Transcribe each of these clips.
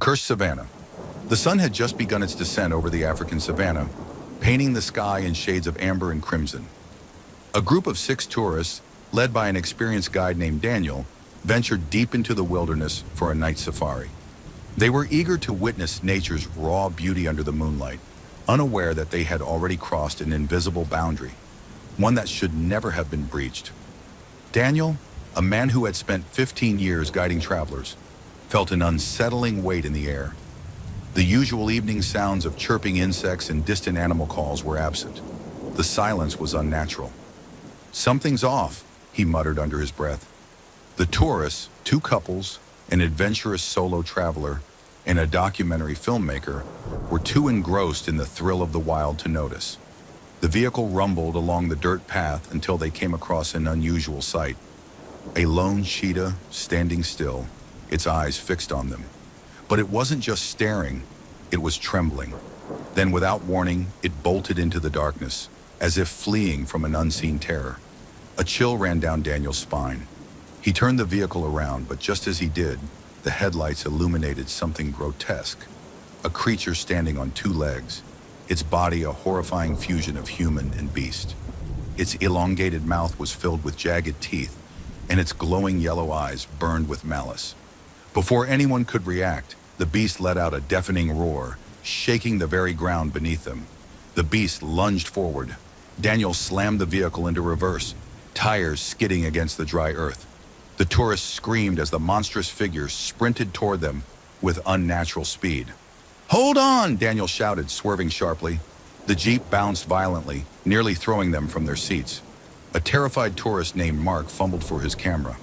cursed savanna. The sun had just begun its descent over the African savanna, painting the sky in shades of amber and crimson. A group of 6 tourists, led by an experienced guide named Daniel, ventured deep into the wilderness for a night safari. They were eager to witness nature's raw beauty under the moonlight, unaware that they had already crossed an invisible boundary, one that should never have been breached. Daniel, a man who had spent 15 years guiding travelers, felt an unsettling weight in the air. The usual evening sounds of chirping insects and distant animal calls were absent. The silence was unnatural. "Something's off," he muttered under his breath. The tourists, 2 couples, an adventurous solo traveler, and a documentary filmmaker, were too engrossed in the thrill of the wild to notice. The vehicle rumbled along the dirt path until they came across an unusual sight. A lone cheetah standing still, its eyes fixed on them. But it wasn't just staring, it was trembling. Then, without warning, it bolted into the darkness, as if fleeing from an unseen terror. A chill ran down Daniel's spine. He turned the vehicle around, but just as he did, the headlights illuminated something grotesque. A creature standing on 2 legs, its body a horrifying fusion of human and beast. Its elongated mouth was filled with jagged teeth, and its glowing yellow eyes burned with malice. Before anyone could react, the beast let out a deafening roar, shaking the very ground beneath them. The beast lunged forward. Daniel slammed the vehicle into reverse, tires skidding against the dry earth. The tourists screamed as the monstrous figure sprinted toward them with unnatural speed. "Hold on!" Daniel shouted, swerving sharply. The Jeep bounced violently, nearly throwing them from their seats. A terrified tourist named Mark fumbled for his camera.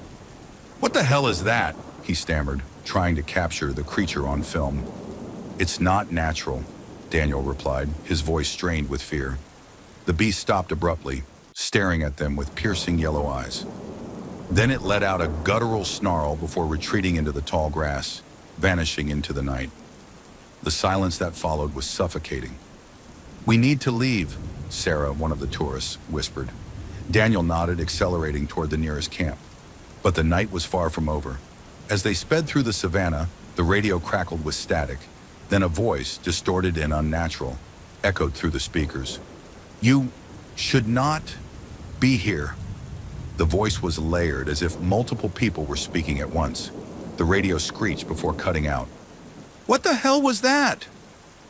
"What the hell is that?" he stammered, trying to capture the creature on film. "It's not natural," Daniel replied, his voice strained with fear. The beast stopped abruptly, staring at them with piercing yellow eyes. Then it let out a guttural snarl before retreating into the tall grass, vanishing into the night. The silence that followed was suffocating. "We need to leave," Sarah, one of the tourists, whispered. Daniel nodded, accelerating toward the nearest camp. But the night was far from over. As they sped through the savannah, the radio crackled with static. Then a voice, distorted and unnatural, echoed through the speakers. "You should not be here." The voice was layered, as if multiple people were speaking at once. The radio screeched before cutting out. "What the hell was that?"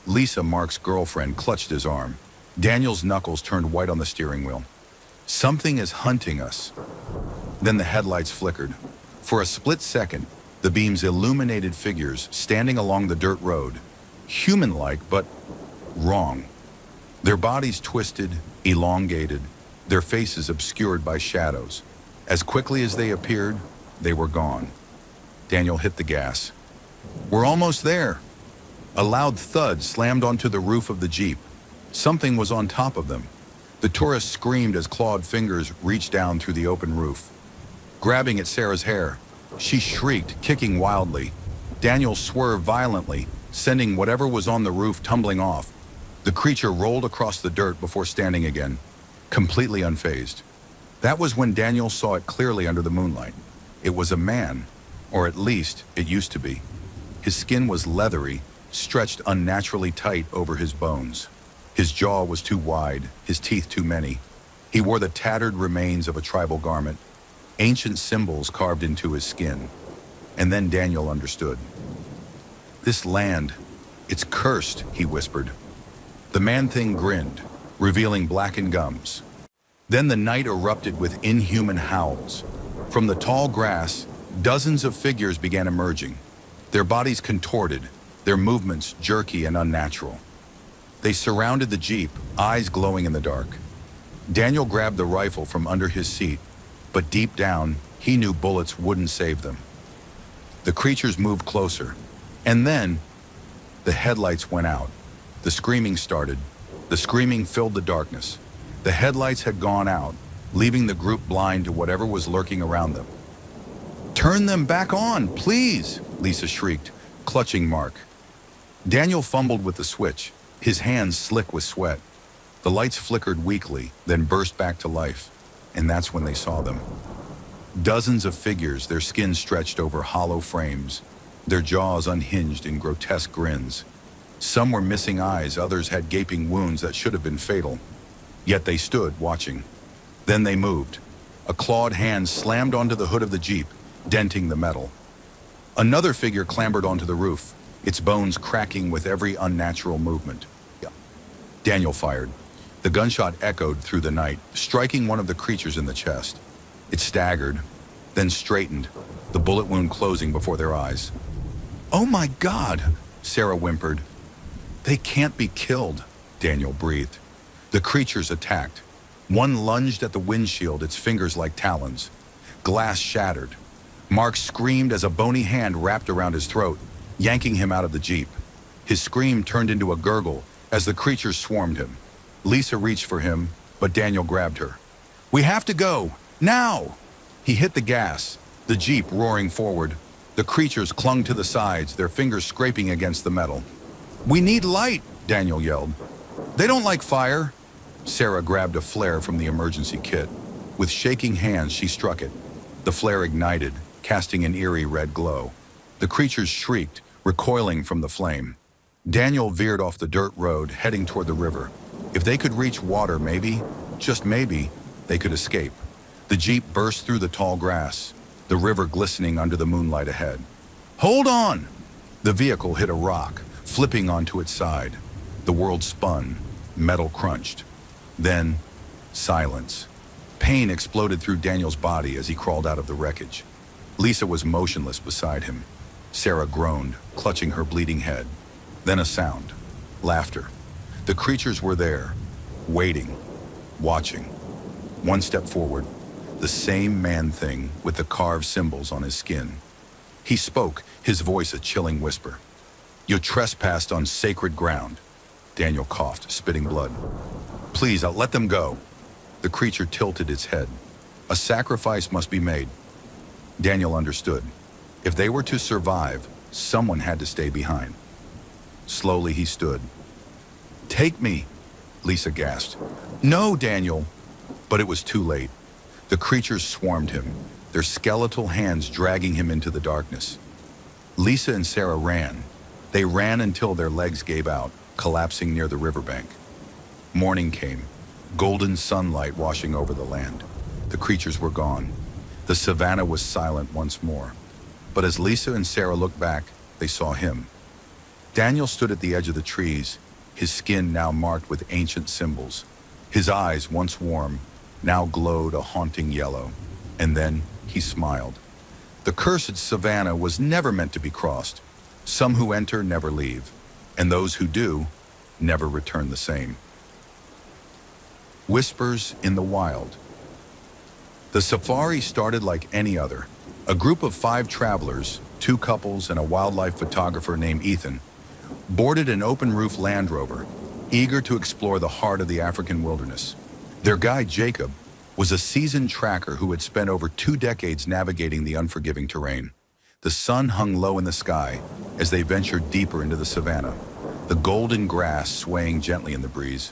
Lisa, Mark's girlfriend, clutched his arm. Daniel's knuckles turned white on the steering wheel. "Something is hunting us." Then the headlights flickered. For a split second, the beams illuminated figures standing along the dirt road, human-like but wrong. Their bodies twisted, elongated, their faces obscured by shadows. As quickly as they appeared, they were gone. Daniel hit the gas. "We're almost there." A loud thud slammed onto the roof of the Jeep. Something was on top of them. The tourist screamed as clawed fingers reached down through the open roof. Grabbing at Sarah's hair, she shrieked, kicking wildly. Daniel swerved violently, sending whatever was on the roof tumbling off. The creature rolled across the dirt before standing again, completely unfazed. That was when Daniel saw it clearly under the moonlight. It was a man, or at least it used to be. His skin was leathery, stretched unnaturally tight over his bones. His jaw was too wide, his teeth too many. He wore the tattered remains of a tribal garment, ancient symbols carved into his skin. And then Daniel understood. "This land, it's cursed," he whispered. The man-thing grinned, revealing blackened gums. Then the night erupted with inhuman howls. From the tall grass, dozens of figures began emerging, their bodies contorted, their movements jerky and unnatural. They surrounded the Jeep, eyes glowing in the dark. Daniel grabbed the rifle from under his seat, but deep down, he knew bullets wouldn't save them. The creatures moved closer, and then the headlights went out. The screaming started. The screaming filled the darkness. The headlights had gone out, leaving the group blind to whatever was lurking around them. "Turn them back on, please," Lisa shrieked, clutching Mark. Daniel fumbled with the switch, his hands slick with sweat. The lights flickered weakly, then burst back to life, and that's when they saw them. Dozens of figures, their skin stretched over hollow frames, their jaws unhinged in grotesque grins. Some were missing eyes, others had gaping wounds that should have been fatal. Yet they stood, watching. Then they moved. A clawed hand slammed onto the hood of the Jeep, denting the metal. Another figure clambered onto the roof, its bones cracking with every unnatural movement. Daniel fired. The gunshot echoed through the night, striking one of the creatures in the chest. It staggered, then straightened, the bullet wound closing before their eyes. "Oh my God," Sarah whimpered. "They can't be killed," Daniel breathed. The creatures attacked. One lunged at the windshield, its fingers like talons. Glass shattered. Mark screamed as a bony hand wrapped around his throat, yanking him out of the Jeep. His scream turned into a gurgle as the creatures swarmed him. Lisa reached for him, but Daniel grabbed her. "We have to go, now!" He hit the gas, the Jeep roaring forward. The creatures clung to the sides, their fingers scraping against the metal. "We need light," Daniel yelled. "They don't like fire." Sarah grabbed a flare from the emergency kit. With shaking hands, she struck it. The flare ignited, casting an eerie red glow. The creatures shrieked, recoiling from the flame. Daniel veered off the dirt road, heading toward the river. If they could reach water, maybe, just maybe, they could escape. The Jeep burst through the tall grass, the river glistening under the moonlight ahead. "Hold on!" The vehicle hit a rock, flipping onto its side. The world spun, metal crunched. Then, silence. Pain exploded through Daniel's body as he crawled out of the wreckage. Lisa was motionless beside him. Sarah groaned, clutching her bleeding head. Then a sound. Laughter. The creatures were there, waiting, watching. One step forward, the same man-thing with the carved symbols on his skin. He spoke, his voice a chilling whisper. "You trespassed on sacred ground." Daniel coughed, spitting blood. "Please, I'll let them go." The creature tilted its head. A sacrifice must be made. Daniel understood. If they were to survive, someone had to stay behind. Slowly he stood. "Take me," Lisa gasped. "No, Daniel." But it was too late. The creatures swarmed him, their skeletal hands dragging him into the darkness. Lisa and Sarah ran. They ran until their legs gave out, collapsing near the riverbank. Morning came, golden sunlight washing over the land. The creatures were gone. The savannah was silent once more. But as Lisa and Sarah looked back, they saw him. Daniel stood at the edge of the trees, his skin now marked with ancient symbols. His eyes, once warm, now glowed a haunting yellow. And then he smiled. The cursed savannah was never meant to be crossed. Some who enter never leave, and those who do never return the same. Whispers in the Wild. The safari started like any other. A group of 5 travelers, 2 couples and a wildlife photographer named Ethan, boarded an open-roof Land Rover, eager to explore the heart of the African wilderness. Their guide, Jacob, was a seasoned tracker who had spent over 2 decades navigating the unforgiving terrain. The sun hung low in the sky as they ventured deeper into the savannah, the golden grass swaying gently in the breeze.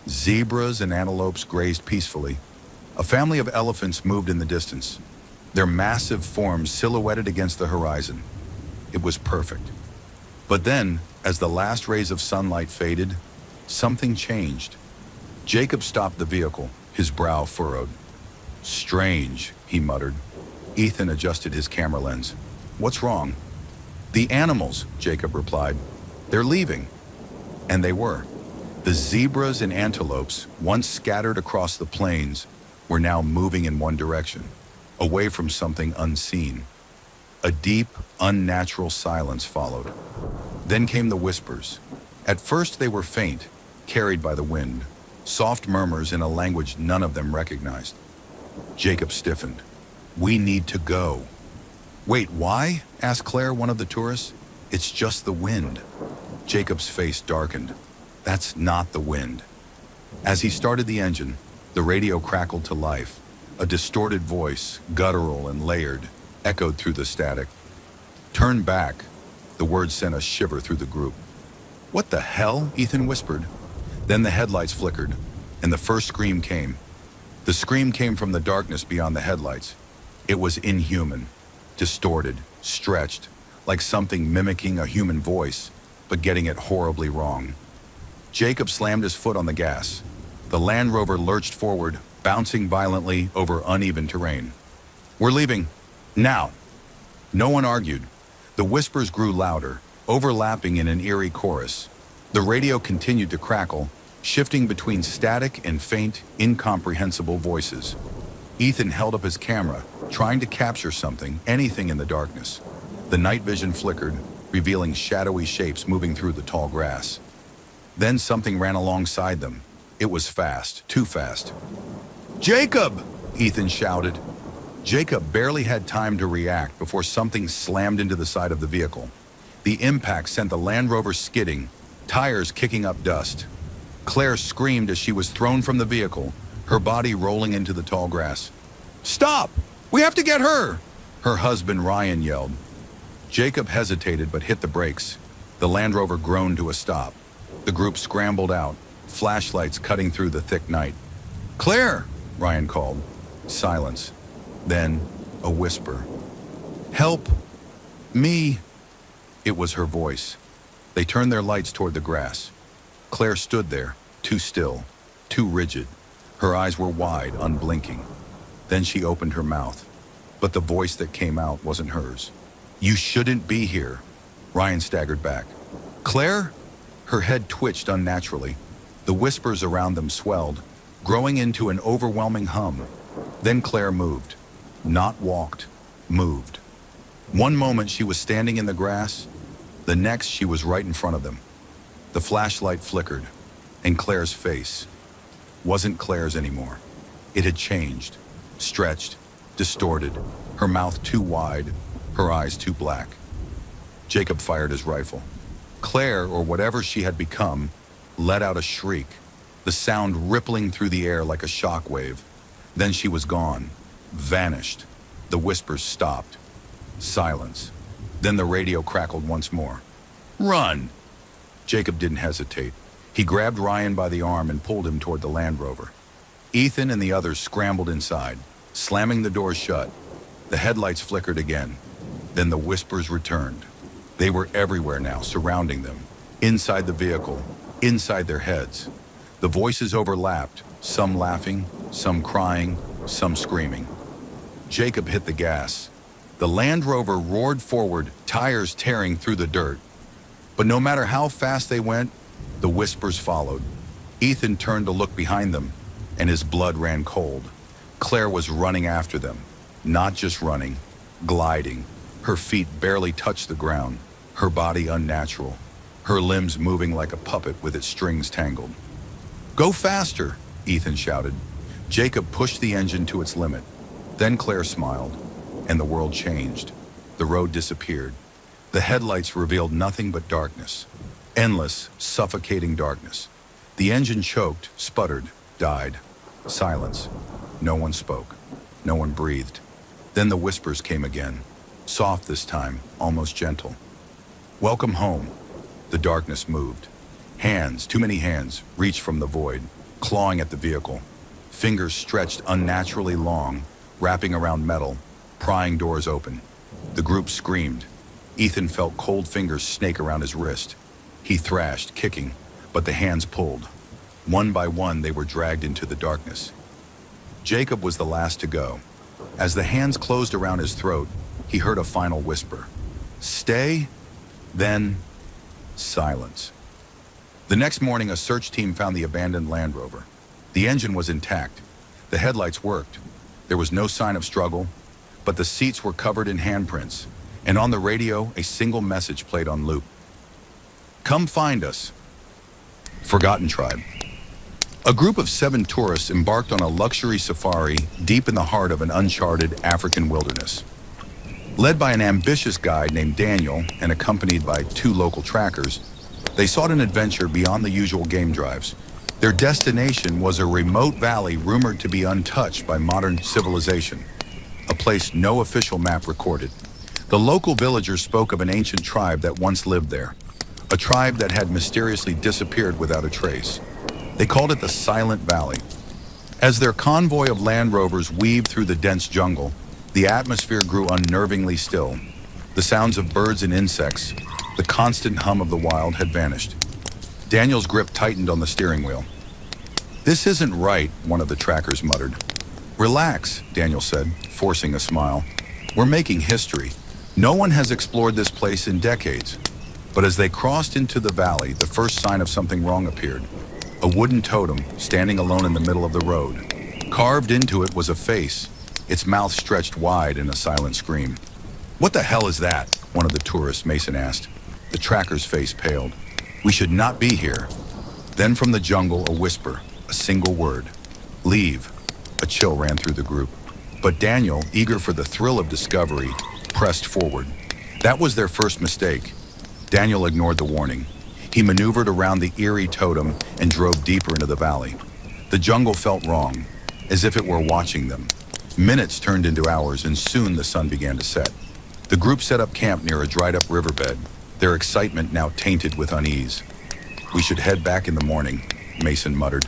Zebras and antelopes grazed peacefully. A family of elephants moved in the distance, their massive forms silhouetted against the horizon. It was perfect. But then, as the last rays of sunlight faded, something changed. Jacob stopped the vehicle, his brow furrowed. "Strange," he muttered. Ethan adjusted his camera lens. "What's wrong?" "The animals," Jacob replied. "They're leaving." And they were. The zebras and antelopes, once scattered across the plains, were now moving in one direction, away from something unseen. A deep, unnatural silence followed. Then came the whispers. At first they were faint, carried by the wind, soft murmurs in a language none of them recognized. Jacob stiffened. "We need to go." "Wait, why?" asked Claire, one of the tourists. "It's just the wind." Jacob's face darkened. "That's not the wind." As he started the engine, the radio crackled to life. A distorted voice, guttural and layered, echoed through the static. "Turn back." The words sent a shiver through the group. "What the hell?" Ethan whispered. Then the headlights flickered, and the first scream came. The scream came from the darkness beyond the headlights. It was inhuman, distorted, stretched, like something mimicking a human voice, but getting it horribly wrong. Jacob slammed his foot on the gas. The Land Rover lurched forward, bouncing violently over uneven terrain. "We're leaving. Now." No one argued. The whispers grew louder, overlapping in an eerie chorus. The radio continued to crackle, shifting between static and faint, incomprehensible voices. Ethan held up his camera, trying to capture something, anything in the darkness. The night vision flickered, revealing shadowy shapes moving through the tall grass. Then something ran alongside them. It was fast, too fast. "Jacob!" Ethan shouted. Jacob barely had time to react before something slammed into the side of the vehicle. The impact sent the Land Rover skidding, tires kicking up dust. Claire screamed as she was thrown from the vehicle, her body rolling into the tall grass. "Stop! We have to get her!" her husband Ryan yelled. Jacob hesitated but hit the brakes. The Land Rover groaned to a stop. The group scrambled out, flashlights cutting through the thick night. "Claire!" Ryan called. Silence. Then, a whisper. "Help! Me!" It was her voice. They turned their lights toward the grass. Claire stood there, too still, too rigid. Her eyes were wide, unblinking. Then she opened her mouth. But the voice that came out wasn't hers. "You shouldn't be here." Ryan staggered back. "Claire?" Her head twitched unnaturally. The whispers around them swelled, growing into an overwhelming hum. Then Claire moved. Not walked, moved. One moment she was standing in the grass, the next she was right in front of them. The flashlight flickered, and Claire's face wasn't Claire's anymore. It had changed, stretched, distorted, her mouth too wide, her eyes too black. Jacob fired his rifle. Claire, or whatever she had become, let out a shriek, the sound rippling through the air like a shock wave. Then she was gone. Vanished. The whispers stopped. Silence. Then the radio crackled once more. "Run!" Jacob didn't hesitate. He grabbed Ryan by the arm and pulled him toward the Land Rover. Ethan and the others scrambled inside, slamming the doors shut. The headlights flickered again. Then the whispers returned. They were everywhere now, surrounding them. Inside the vehicle, inside their heads. The voices overlapped, some laughing, some crying, some screaming. Jacob hit the gas. The Land Rover roared forward, tires tearing through the dirt. But no matter how fast they went, the whispers followed. Ethan turned to look behind them, and his blood ran cold. Claire was running after them. Not just running, gliding. Her feet barely touched the ground, her body unnatural, her limbs moving like a puppet with its strings tangled. "Go faster!" Ethan shouted. Jacob pushed the engine to its limit. Then Claire smiled, and the world changed. The road disappeared. The headlights revealed nothing but darkness. Endless, suffocating darkness. The engine choked, sputtered, died. Silence. No one spoke. No one breathed. Then the whispers came again. Soft this time, almost gentle. "Welcome home." The darkness moved. Hands, too many hands, reached from the void, clawing at the vehicle. Fingers stretched unnaturally long, wrapping around metal, prying doors open. The group screamed. Ethan felt cold fingers snake around his wrist. He thrashed, kicking, but the hands pulled. One by one, they were dragged into the darkness. Jacob was the last to go. As the hands closed around his throat, he heard a final whisper. "Stay?" Then, silence. The next morning, a search team found the abandoned Land Rover. The engine was intact. The headlights worked. There was no sign of struggle, but the seats were covered in handprints, and on the radio, a single message played on loop. "Come find us." Forgotten Tribe. A group of 7 tourists embarked on a luxury safari deep in the heart of an uncharted African wilderness. Led by an ambitious guide named Daniel and accompanied by 2 local trackers, they sought an adventure beyond the usual game drives. Their destination was a remote valley rumored to be untouched by modern civilization, a place no official map recorded. The local villagers spoke of an ancient tribe that once lived there, a tribe that had mysteriously disappeared without a trace. They called it the Silent Valley. As their convoy of Land Rovers weaved through the dense jungle, the atmosphere grew unnervingly still. The sounds of birds and insects, the constant hum of the wild had vanished. Daniel's grip tightened on the steering wheel. "This isn't right," one of the trackers muttered. "Relax," Daniel said, forcing a smile. "We're making history. No one has explored this place in decades." But as they crossed into the valley, the first sign of something wrong appeared. A wooden totem, standing alone in the middle of the road. Carved into it was a face, its mouth stretched wide in a silent scream. "What the hell is that?" one of the tourists, Mason, asked. The tracker's face paled. "We should not be here." Then from the jungle, a whisper, a single word. "Leave." A chill ran through the group. But Daniel, eager for the thrill of discovery, pressed forward. That was their first mistake. Daniel ignored the warning. He maneuvered around the eerie totem and drove deeper into the valley. The jungle felt wrong, as if it were watching them. Minutes turned into hours, and soon the sun began to set. The group set up camp near a dried-up riverbed, their excitement now tainted with unease. "We should head back in the morning," Mason muttered.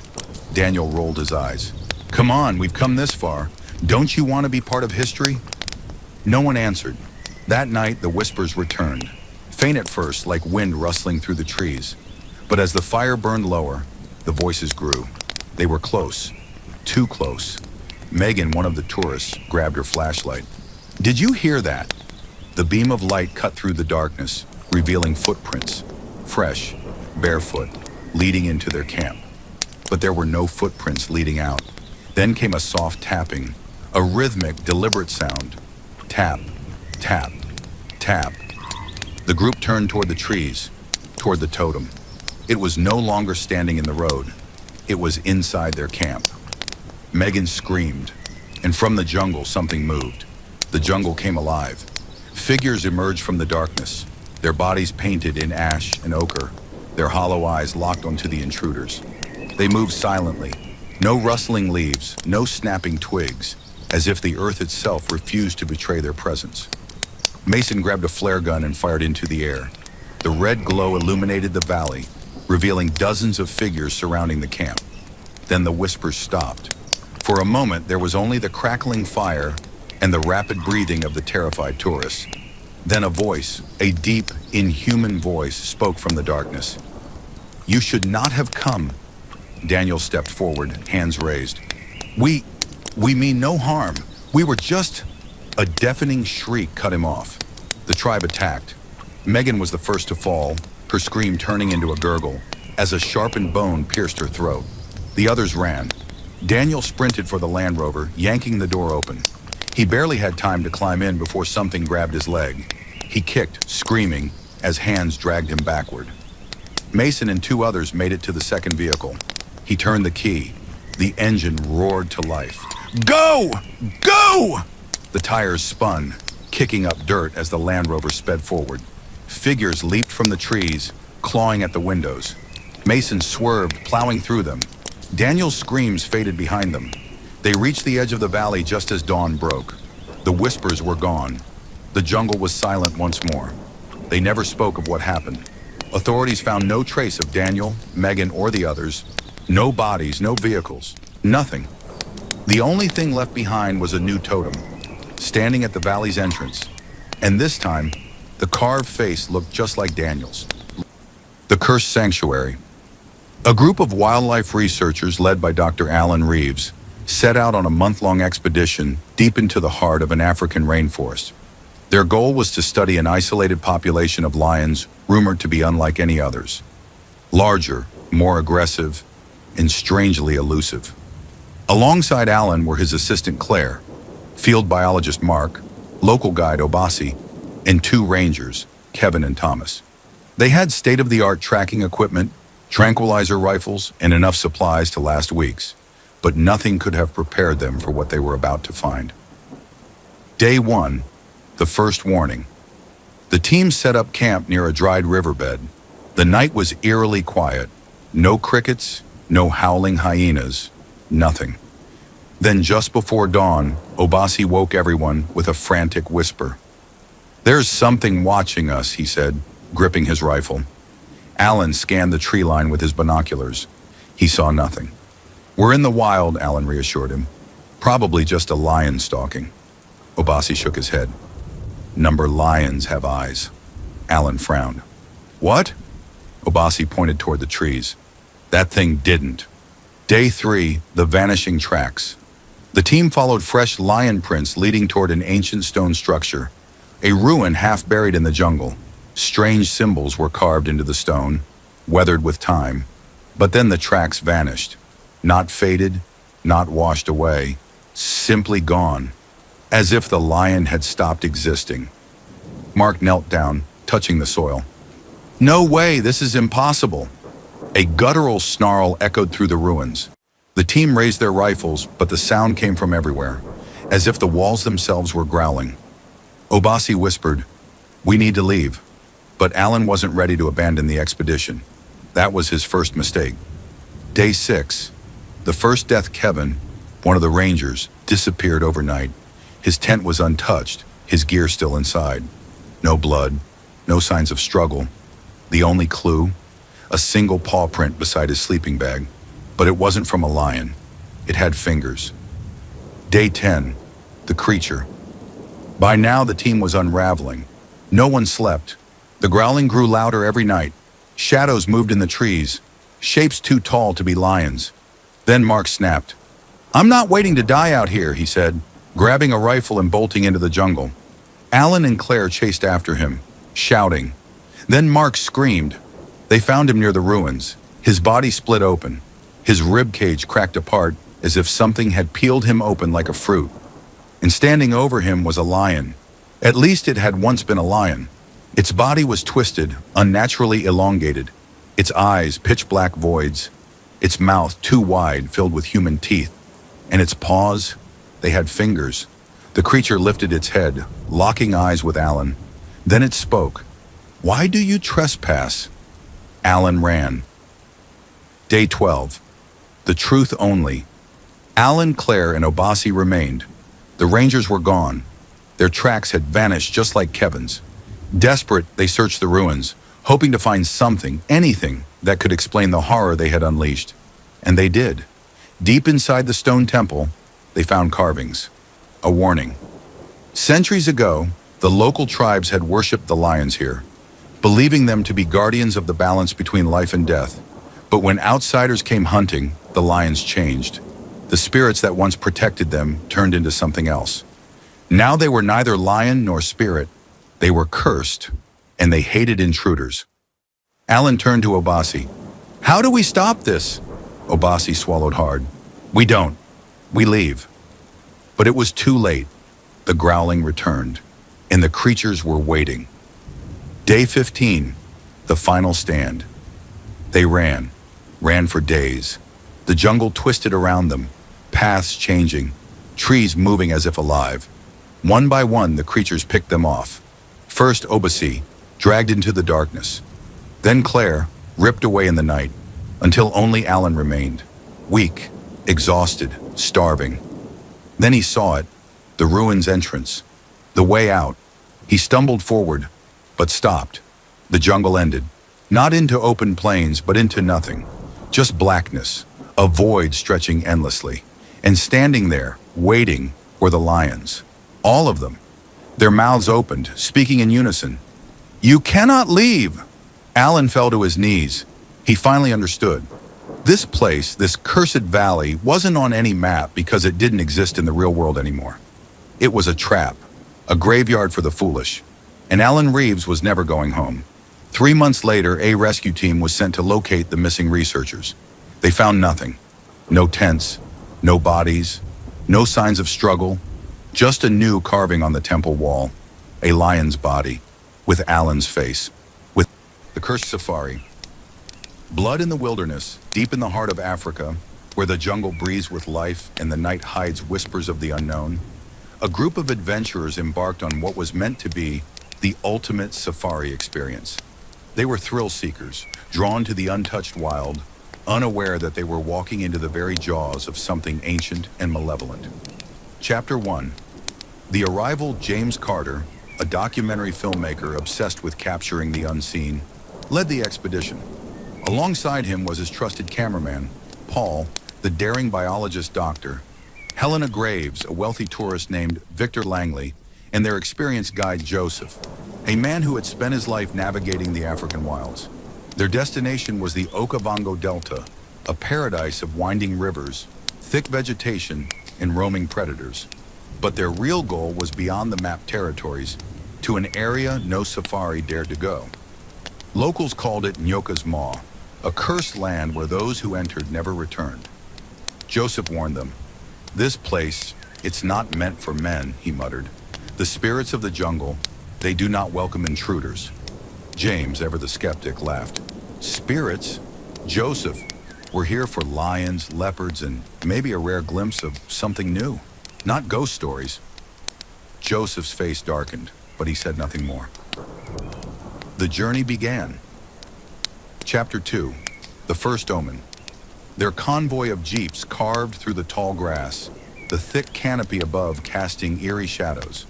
Daniel rolled his eyes. "Come on, we've come this far. Don't you want to be part of history?" No one answered. That night, the whispers returned. Faint at first, like wind rustling through the trees. But as the fire burned lower, the voices grew. They were close. Too close. Megan, one of the tourists, grabbed her flashlight. "Did you hear that?" The beam of light cut through the darkness, revealing footprints. Fresh, barefoot, leading into their camp. But there were no footprints leading out. Then came a soft tapping, a rhythmic, deliberate sound. Tap, tap, tap. The group turned toward the trees, toward the totem. It was no longer standing in the road. It was inside their camp. Megan screamed, and from the jungle something moved. The jungle came alive. Figures emerged from the darkness, their bodies painted in ash and ochre, their hollow eyes locked onto the intruders. They moved silently, no rustling leaves, no snapping twigs, as if the earth itself refused to betray their presence. Mason grabbed a flare gun and fired into the air. The red glow illuminated the valley, revealing dozens of figures surrounding the camp. Then the whispers stopped. For a moment, there was only the crackling fire and the rapid breathing of the terrified tourists. Then a voice, a deep, inhuman voice, spoke from the darkness. "You should not have come." Daniel stepped forward, hands raised. We mean no harm. We were just..." A deafening shriek cut him off. The tribe attacked. Megan was the first to fall, her scream turning into a gurgle, as a sharpened bone pierced her throat. The others ran. Daniel sprinted for the Land Rover, yanking the door open. He barely had time to climb in before something grabbed his leg. He kicked, screaming, as hands dragged him backward. Mason and two others made it to the second vehicle. He turned the key. The engine roared to life. "Go! Go!" The tires spun, kicking up dirt as the Land Rover sped forward. Figures leaped from the trees, clawing at the windows. Mason swerved, plowing through them. Daniel's screams faded behind them. They reached the edge of the valley just as dawn broke. The whispers were gone. The jungle was silent once more. They never spoke of what happened. Authorities found no trace of Daniel, Megan, or the others. No bodies, no vehicles, nothing. The only thing left behind was a new totem, standing at the valley's entrance. And this time, the carved face looked just like Daniel's. The Cursed Sanctuary. A group of wildlife researchers led by Dr. Alan Reeves set out on a month-long expedition deep into the heart of an African rainforest. Their goal was to study an isolated population of lions rumored to be unlike any others. Larger, more aggressive, and strangely elusive. Alongside Alan were his assistant Claire, field biologist Mark, local guide Obasi, and two rangers, Kevin and Thomas. They had state-of-the-art tracking equipment, tranquilizer rifles, and enough supplies to last weeks, but nothing could have prepared them for what they were about to find. Day 1, the first warning. The team set up camp near a dried riverbed. The night was eerily quiet. No crickets, no howling hyenas, nothing. Then just before dawn, Obasi woke everyone with a frantic whisper. "There's something watching us," he said, gripping his rifle. Alan scanned the tree line with his binoculars. He saw nothing. "We're in the wild," Alan reassured him. "Probably just a lion stalking." Obasi shook his head. Number lions have eyes. Alan frowned. What? Obasi pointed toward the trees. That thing didn't. Day 3, the vanishing tracks. The team followed fresh lion prints leading toward an ancient stone structure, a ruin half buried in the jungle. Strange symbols were carved into the stone, weathered with time. But then the tracks vanished. Not faded, not washed away, simply gone, as if the lion had stopped existing. Mark knelt down, touching the soil. No way, this is impossible. A guttural snarl echoed through the ruins. The team raised their rifles, but the sound came from everywhere, as if the walls themselves were growling. Obasi whispered, "We need to leave." But Alan wasn't ready to abandon the expedition. That was his first mistake. Day 6. The first death, Kevin, one of the rangers, disappeared overnight. His tent was untouched, his gear still inside. No blood, no signs of struggle. The only clue? A single paw print beside his sleeping bag. But it wasn't from a lion. It had fingers. Day 10. The creature. By now the team was unraveling. No one slept. The growling grew louder every night. Shadows moved in the trees, shapes too tall to be lions. Then Mark snapped. "I'm not waiting to die out here," he said, grabbing a rifle and bolting into the jungle. Alan and Claire chased after him, shouting. Then Mark screamed. They found him near the ruins. His body split open. His rib cage cracked apart as if something had peeled him open like a fruit. And standing over him was a lion. At least it had once been a lion. Its body was twisted, unnaturally elongated. Its eyes pitch-black voids. Its mouth too wide, filled with human teeth. And its paws, they had fingers. The creature lifted its head, locking eyes with Alan. Then it spoke. "Why do you trespass?" Alan ran. Day 12. The truth only. Alan, Claire, and Obasi remained. The rangers were gone. Their tracks had vanished just like Kevin's. Desperate, they searched the ruins, hoping to find something, anything, that could explain the horror they had unleashed. And they did. Deep inside the stone temple, they found carvings. A warning. Centuries ago, the local tribes had worshipped the lions here, believing them to be guardians of the balance between life and death. But when outsiders came hunting, the lions changed. The spirits that once protected them turned into something else. Now they were neither lion nor spirit. They were cursed, and they hated intruders. Alan turned to Obasi. "How do we stop this?" Obasi swallowed hard. "We don't. We leave." But it was too late. The growling returned, and the creatures were waiting. Day 15, the final stand. They ran for days. The jungle twisted around them, paths changing, trees moving as if alive. One by one, the creatures picked them off. First Obasi, dragged into the darkness. Then Claire, ripped away in the night, until only Alan remained, weak, exhausted, starving. Then he saw it, the ruins entrance, the way out. He stumbled forward, but stopped. The jungle ended, not into open plains, but into nothing. Just blackness, a void stretching endlessly. And standing there, waiting, were the lions. All of them. Their mouths opened, speaking in unison. "You cannot leave!" Alan fell to his knees. He finally understood. This place, this cursed valley, wasn't on any map because it didn't exist in the real world anymore. It was a trap, a graveyard for the foolish. And Alan Reeves was never going home. 3 months later, a rescue team was sent to locate the missing researchers. They found nothing. No tents, no bodies, no signs of struggle, just a new carving on the temple wall, a lion's body, with Alan's face, with the cursed safari. Blood in the wilderness, deep in the heart of Africa, where the jungle breathes with life and the night hides whispers of the unknown, a group of adventurers embarked on what was meant to be the ultimate safari experience. They were thrill seekers, drawn to the untouched wild, unaware that they were walking into the very jaws of something ancient and malevolent. Chapter 1. The arrival. James Carter, a documentary filmmaker obsessed with capturing the unseen, led the expedition. Alongside him was his trusted cameraman, Paul, the daring biologist doctor, Helena Graves, a wealthy tourist named Victor Langley, and their experienced guide Joseph, a man who had spent his life navigating the African wilds. Their destination was the Okavango Delta, a paradise of winding rivers, thick vegetation, and roaming predators. But their real goal was beyond the mapped territories, to an area no safari dared to go. Locals called it Nyoka's Maw, a cursed land where those who entered never returned. Joseph warned them. "This place, it's not meant for men," he muttered. "The spirits of the jungle, they do not welcome intruders." James, ever the skeptic, laughed. "Spirits? Joseph, we're here for lions, leopards, and maybe a rare glimpse of something new, not ghost stories." Joseph's face darkened, but he said nothing more. The journey began. Chapter 2, The First Omen. Their convoy of jeeps carved through the tall grass, the thick canopy above casting eerie shadows.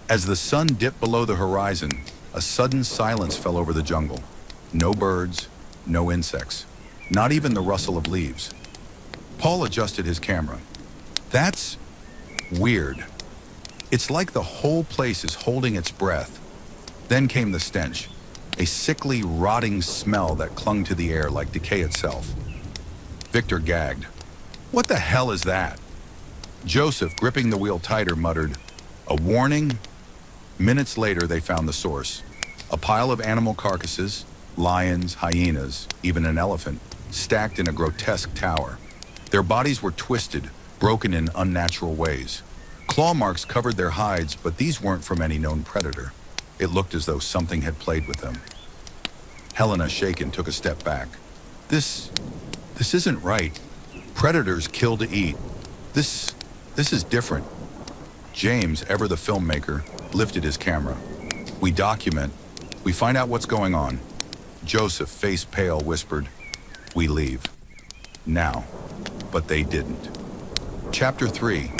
As the sun dipped below the horizon, a sudden silence fell over the jungle. No birds, no insects, not even the rustle of leaves. Paul adjusted his camera. "That's weird. It's like the whole place is holding its breath." Then came the stench, a sickly, rotting smell that clung to the air like decay itself. Victor gagged. "What the hell is that?" Joseph, gripping the wheel tighter, muttered, "A warning?" Minutes later, they found the source. A pile of animal carcasses, lions, hyenas, even an elephant, stacked in a grotesque tower. Their bodies were twisted, broken in unnatural ways. Claw marks covered their hides, but these weren't from any known predator. It looked as though something had played with them. Helena, shaken, took a step back. This isn't right. Predators kill to eat. This is different." James, ever the filmmaker, lifted his camera. "We document. We find out what's going on." Joseph, face pale, whispered, "We leave. Now." But they didn't. Chapter 3,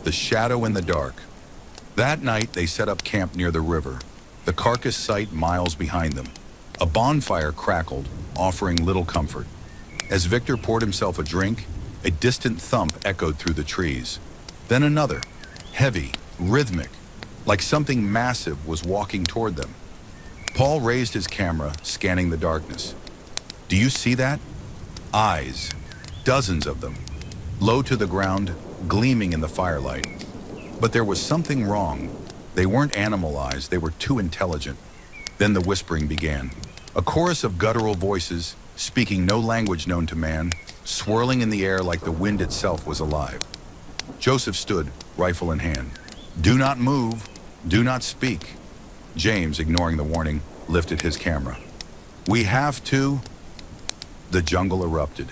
The Shadow in the Dark. That night, they set up camp near the river, the carcass site miles behind them. A bonfire crackled, offering little comfort. As Victor poured himself a drink, a distant thump echoed through the trees. Then another, heavy, rhythmic, like something massive was walking toward them. Paul raised his camera, scanning the darkness. "Do you see that? Eyes, dozens of them, low to the ground, gleaming in the firelight." But there was something wrong. They weren't animal eyes, they were too intelligent. Then the whispering began. A chorus of guttural voices, speaking no language known to man, swirling in the air like the wind itself was alive. Joseph stood, rifle in hand. "Do not move. Do not speak." James, ignoring the warning, lifted his camera. "We have to." The jungle erupted.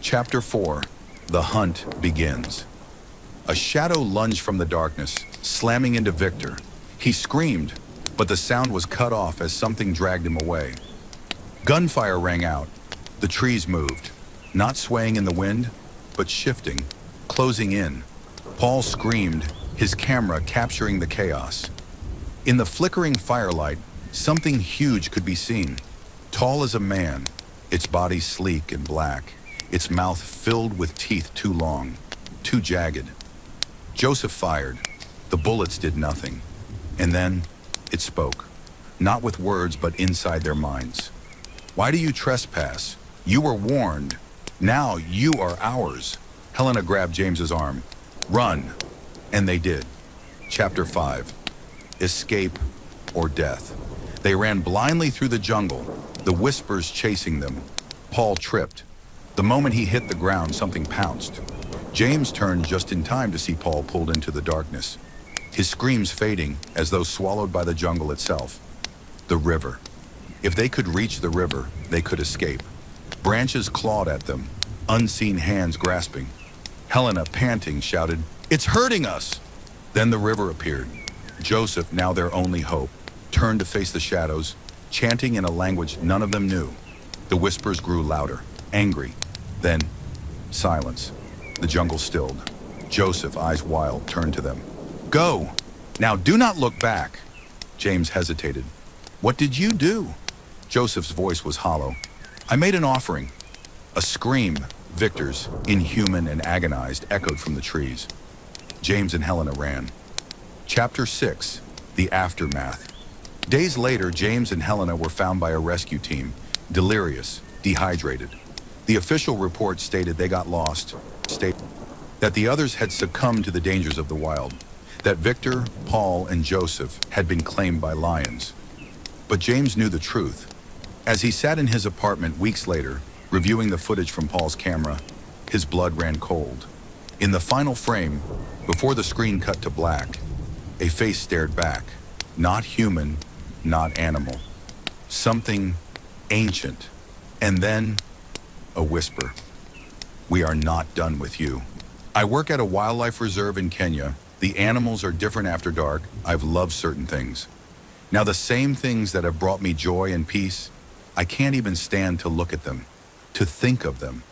Chapter 4, The Hunt Begins. A shadow lunged from the darkness, slamming into Victor. He screamed, but the sound was cut off as something dragged him away. Gunfire rang out. The trees moved, not swaying in the wind, but shifting, closing in. Paul screamed, his camera capturing the chaos. In the flickering firelight, something huge could be seen. Tall as a man, its body sleek and black, its mouth filled with teeth too long, too jagged. Joseph fired. The bullets did nothing. And then it spoke, not with words but inside their minds. "Why do you trespass? You were warned. Now you are ours." Helena grabbed James's arm. "Run." And they did. Chapter 5, Escape or Death. They ran blindly through the jungle, the whispers chasing them. Paul tripped. The moment he hit the ground, something pounced. James turned just in time to see Paul pulled into the darkness, his screams fading as though swallowed by the jungle itself. The river. If they could reach the river, they could escape. Branches clawed at them, unseen hands grasping. Helena, panting, shouted, "It's hurting us!" Then the river appeared. Joseph, now their only hope, turned to face the shadows, chanting in a language none of them knew. The whispers grew louder, angry. Then, silence. The jungle stilled. Joseph, eyes wild, turned to them. "Go! Now do not look back!" James hesitated. "What did you do?" Joseph's voice was hollow. "I made an offering." A scream, Victor's, inhuman and agonized, echoed from the trees. James and Helena ran. Chapter 6. The Aftermath. Days later, James and Helena were found by a rescue team, delirious, dehydrated. The official report stated they got lost, that the others had succumbed to the dangers of the wild, that Victor, Paul, and Joseph had been claimed by lions. But James knew the truth. As he sat in his apartment weeks later, reviewing the footage from Paul's camera, his blood ran cold. In the final frame, before the screen cut to black, a face stared back. Not human, not animal. Something ancient. And then, a whisper. "We are not done with you." I work at a wildlife reserve in Kenya. The animals are different after dark. I've loved certain things. Now the same things that have brought me joy and peace, I can't even stand to look at them, to think of them.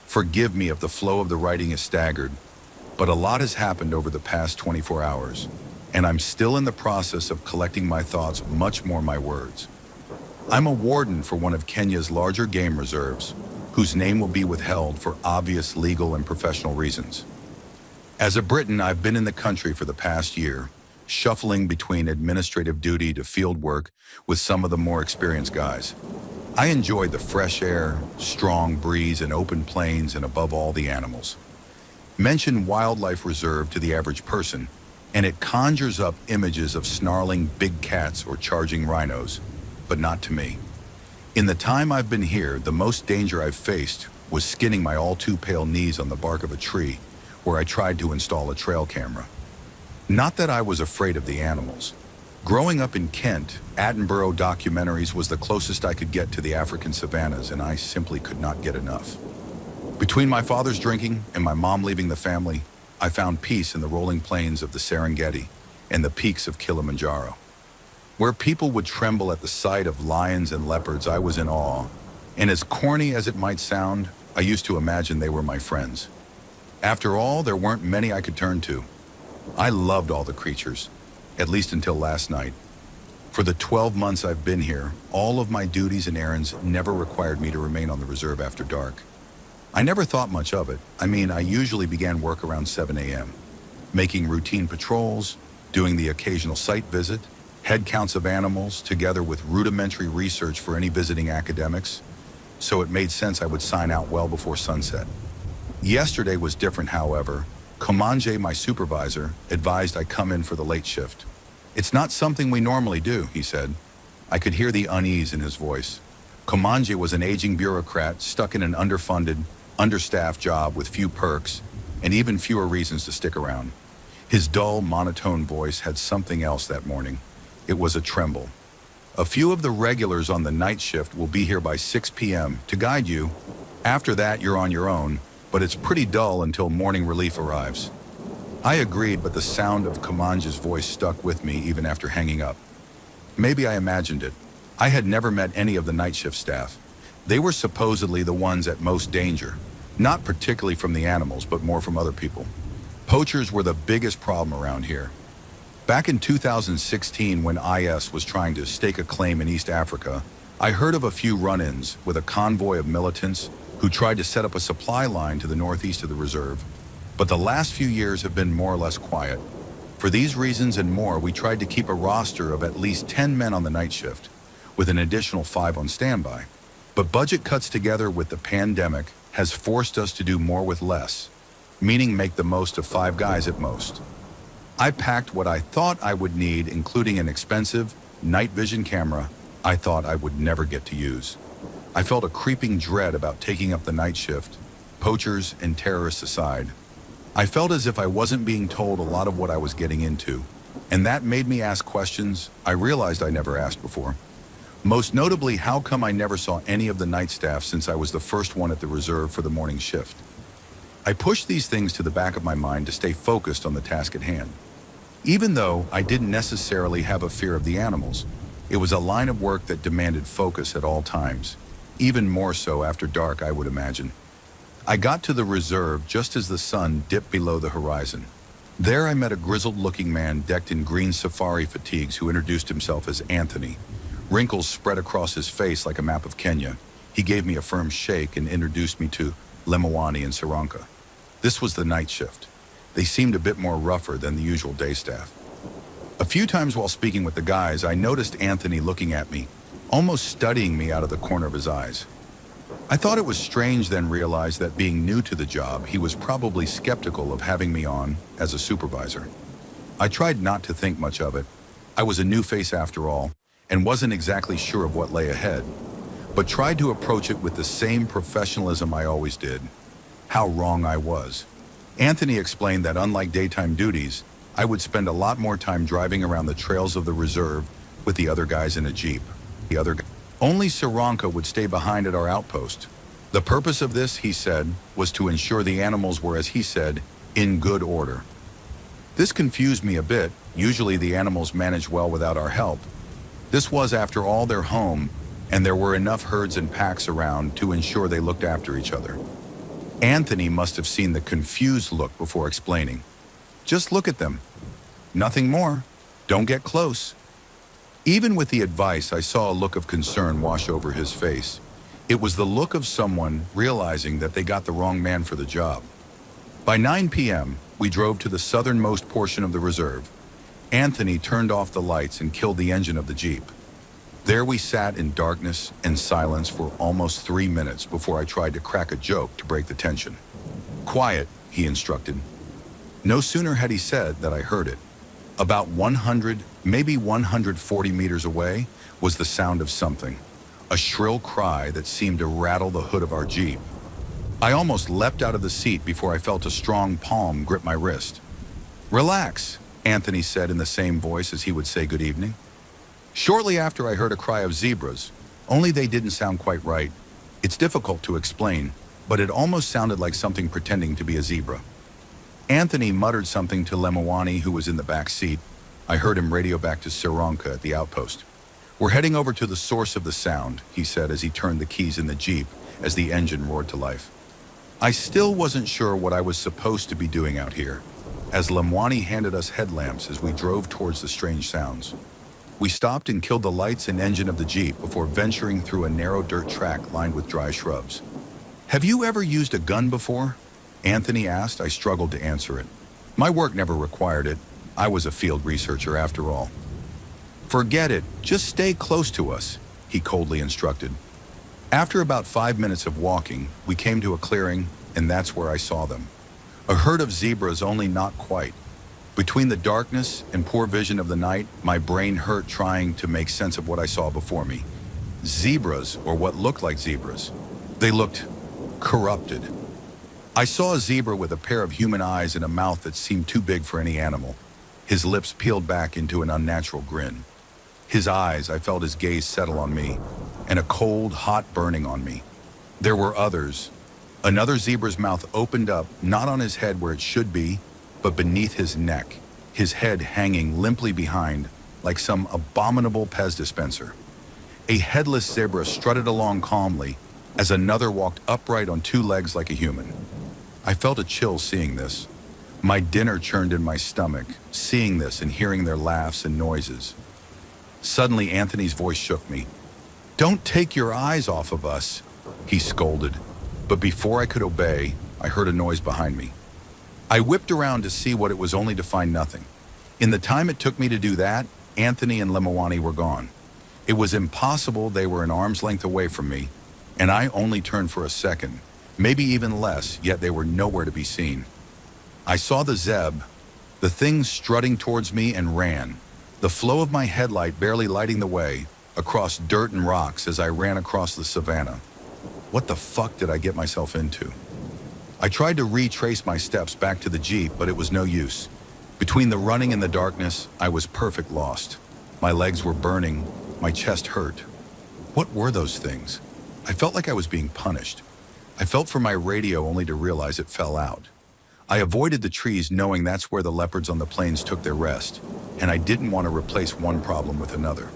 Forgive me if the flow of the writing is staggered, but a lot has happened over the past 24 hours, and I'm still in the process of collecting my thoughts, much more my words. I'm a warden for one of Kenya's larger game reserves, whose name will be withheld for obvious legal and professional reasons. As a Briton, I've been in the country for the past year, shuffling between administrative duty to field work with some of the more experienced guys. I enjoy the fresh air, strong breeze, and open plains, and above all, the animals. Mention wildlife reserve to the average person, and it conjures up images of snarling big cats or charging rhinos, but not to me. In the time I've been here, the most danger I've faced was skinning my all-too-pale knees on the bark of a tree where I tried to install a trail camera. Not that I was afraid of the animals. Growing up in Kent, Attenborough documentaries was the closest I could get to the African savannas, and I simply could not get enough. Between my father's drinking and my mom leaving the family, I found peace in the rolling plains of the Serengeti and the peaks of Kilimanjaro. Where people would tremble at the sight of lions and leopards, I was in awe, and as corny as it might sound, I used to imagine they were my friends. After all, there weren't many I could turn to. I loved all the creatures, at least until last night. For the 12 months I've been here, all of my duties and errands never required me to remain on the reserve after dark. I never thought much of it. I usually began work around 7 a.m., making routine patrols, doing the occasional site visit, head counts of animals, together with rudimentary research for any visiting academics, so it made sense I would sign out well before sunset. Yesterday was different, however. Komanje, my supervisor, advised I come in for the late shift. "It's not something we normally do," he said. I could hear the unease in his voice. Komanje was an aging bureaucrat stuck in an underfunded, understaffed job with few perks and even fewer reasons to stick around. His dull, monotone voice had something else that morning. It was a tremble. "A few of the regulars on the night shift will be here by 6 p.m. to guide you. After that, you're on your own, but it's pretty dull until morning relief arrives." I agreed, but the sound of Kamanja's voice stuck with me even after hanging up. Maybe I imagined it. I had never met any of the night shift staff. They were supposedly the ones at most danger, not particularly from the animals, but more from other people. Poachers were the biggest problem around here. Back in 2016, when IS was trying to stake a claim in East Africa, I heard of a few run-ins with a convoy of militants who tried to set up a supply line to the northeast of the reserve. But the last few years have been more or less quiet. For these reasons and more, we tried to keep a roster of at least 10 men on the night shift, with an additional 5 on standby. But budget cuts together with the pandemic has forced us to do more with less, meaning make the most of 5 guys at most. I packed what I thought I would need, including an expensive night vision camera I thought I would never get to use. I felt a creeping dread about taking up the night shift, poachers and terrorists aside. I felt as if I wasn't being told a lot of what I was getting into, and that made me ask questions I realized I never asked before. Most notably, how come I never saw any of the night staff since I was the first one at the reserve for the morning shift? I pushed these things to the back of my mind to stay focused on the task at hand. Even though I didn't necessarily have a fear of the animals, it was a line of work that demanded focus at all times, even more so after dark, I would imagine. I got to the reserve just as the sun dipped below the horizon. There I met a grizzled-looking man decked in green safari fatigues who introduced himself as Anthony. Wrinkles spread across his face like a map of Kenya. He gave me a firm shake and introduced me to Lemawani and Saranka. This was the night shift. They seemed a bit more rougher than the usual day staff. A few times while speaking with the guys, I noticed Anthony looking at me, almost studying me out of the corner of his eyes. I thought it was strange, then realized that being new to the job, he was probably skeptical of having me on as a supervisor. I tried not to think much of it. I was a new face after all, and wasn't exactly sure of what lay ahead, but tried to approach it with the same professionalism I always did. How wrong I was. Anthony explained that unlike daytime duties, I would spend a lot more time driving around the trails of the reserve with the other guys in a Jeep. Only Saranka would stay behind at our outpost. The purpose of this, he said, was to ensure the animals were, as he said, in good order. This confused me a bit. Usually the animals managed well without our help. This was, after all, their home, and there were enough herds and packs around to ensure they looked after each other. Anthony must have seen the confused look before explaining. Just look at them. Nothing more. Don't get close. Even with the advice, I saw a look of concern wash over his face. It was the look of someone realizing that they got the wrong man for the job. By 9 p.m., we drove to the southernmost portion of the reserve. Anthony turned off the lights and killed the engine of the Jeep. There we sat in darkness and silence for almost 3 minutes before I tried to crack a joke to break the tension. Quiet, he instructed. No sooner had he said that I heard it. About 100, maybe 140 meters away was the sound of something, a shrill cry that seemed to rattle the hood of our Jeep. I almost leapt out of the seat before I felt a strong palm grip my wrist. Relax, Anthony said in the same voice as he would say good evening. Shortly after, I heard a cry of zebras, only they didn't sound quite right. It's difficult to explain, but it almost sounded like something pretending to be a zebra. Anthony muttered something to Lemawani, who was in the back seat. I heard him radio back to Saranka at the outpost. We're heading over to the source of the sound, he said as he turned the keys in the Jeep as the engine roared to life. I still wasn't sure what I was supposed to be doing out here, as Lemawani handed us headlamps as we drove towards the strange sounds. We stopped and killed the lights and engine of the Jeep before venturing through a narrow dirt track lined with dry shrubs. Have you ever used a gun before? Anthony asked. I struggled to answer it. My work never required it. I was a field researcher after all. Forget it. Just stay close to us, he coldly instructed. After about 5 minutes of walking, we came to a clearing, and that's where I saw them. A herd of zebras, only not quite. Between the darkness and poor vision of the night, my brain hurt trying to make sense of what I saw before me. Zebras, or what looked like zebras. They looked corrupted. I saw a zebra with a pair of human eyes and a mouth that seemed too big for any animal. His lips peeled back into an unnatural grin. His eyes, I felt his gaze settle on me, and a cold, hot burning on me. There were others. Another zebra's mouth opened up, not on his head where it should be, but beneath his neck, his head hanging limply behind, like some abominable Pez dispenser. A headless zebra strutted along calmly, as another walked upright on 2 legs like a human. I felt a chill seeing this. My dinner churned in my stomach, seeing this and hearing their laughs and noises. Suddenly, Anthony's voice shook me. "Don't take your eyes off of us," he scolded. But before I could obey, I heard a noise behind me. I whipped around to see what it was, only to find nothing. In the time it took me to do that, Anthony and Lemawani were gone. It was impossible. They were an arm's length away from me, and I only turned for a second, maybe even less, yet they were nowhere to be seen. I saw the zeb, the thing strutting towards me, and ran, the flow of my headlight barely lighting the way, across dirt and rocks as I ran across the savannah. What the fuck did I get myself into? I tried to retrace my steps back to the Jeep, but it was no use. Between the running and the darkness, I was perfect lost. My legs were burning, my chest hurt. What were those things? I felt like I was being punished. I felt for my radio only to realize it fell out. I avoided the trees knowing that's where the leopards on the plains took their rest, and I didn't want to replace one problem with another.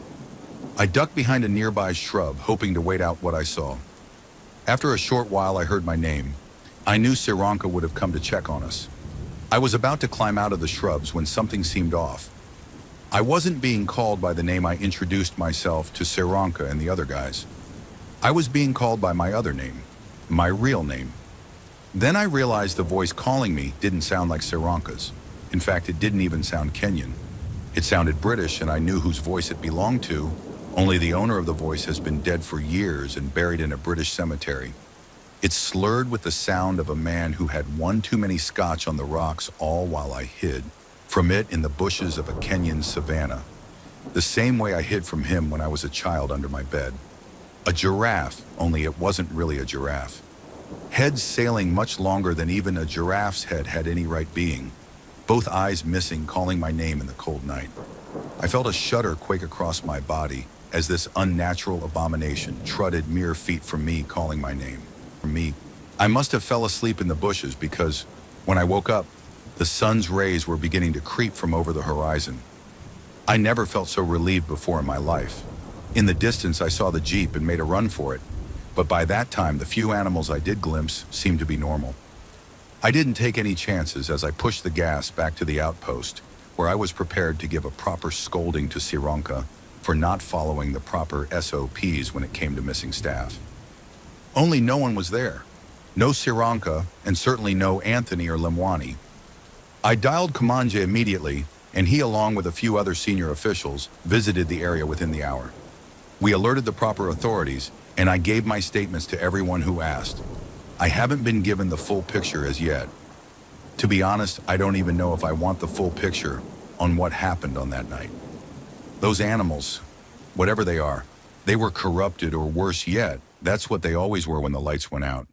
I ducked behind a nearby shrub, hoping to wait out what I saw. After a short while, I heard my name. I knew Saranka would have come to check on us. I was about to climb out of the shrubs when something seemed off. I wasn't being called by the name I introduced myself to Saranka and the other guys. I was being called by my other name, my real name. Then I realized the voice calling me didn't sound like Saranka's. In fact, it didn't even sound Kenyan. It sounded British, and I knew whose voice it belonged to, only the owner of the voice has been dead for years and buried in a British cemetery. It slurred with the sound of a man who had one too many scotch on the rocks, all while I hid from it in the bushes of a Kenyan savanna, the same way I hid from him when I was a child under my bed. A giraffe, only it wasn't really a giraffe. Head sailing much longer than even a giraffe's head had any right being, both eyes missing, calling my name in the cold night. I felt a shudder quake across my body as this unnatural abomination trotted mere feet from me, calling my name. From me. I must have fell asleep in the bushes because when I woke up, the sun's rays were beginning to creep from over the horizon. I never felt so relieved before in my life. In the distance, I saw the jeep and made a run for it, but by that time, the few animals I did glimpse seemed to be normal. I didn't take any chances as I pushed the gas back to the outpost, where I was prepared to give a proper scolding to Sironka for not following the proper SOPs when it came to missing staff. Only no one was there. No Sironka, and certainly no Anthony or Limwani. I dialed Kamanja immediately, and he, along with a few other senior officials, visited the area within the hour. We alerted the proper authorities, and I gave my statements to everyone who asked. I haven't been given the full picture as yet. To be honest, I don't even know if I want the full picture on what happened on that night. Those animals, whatever they are, they were corrupted, or worse yet, that's what they always were when the lights went out.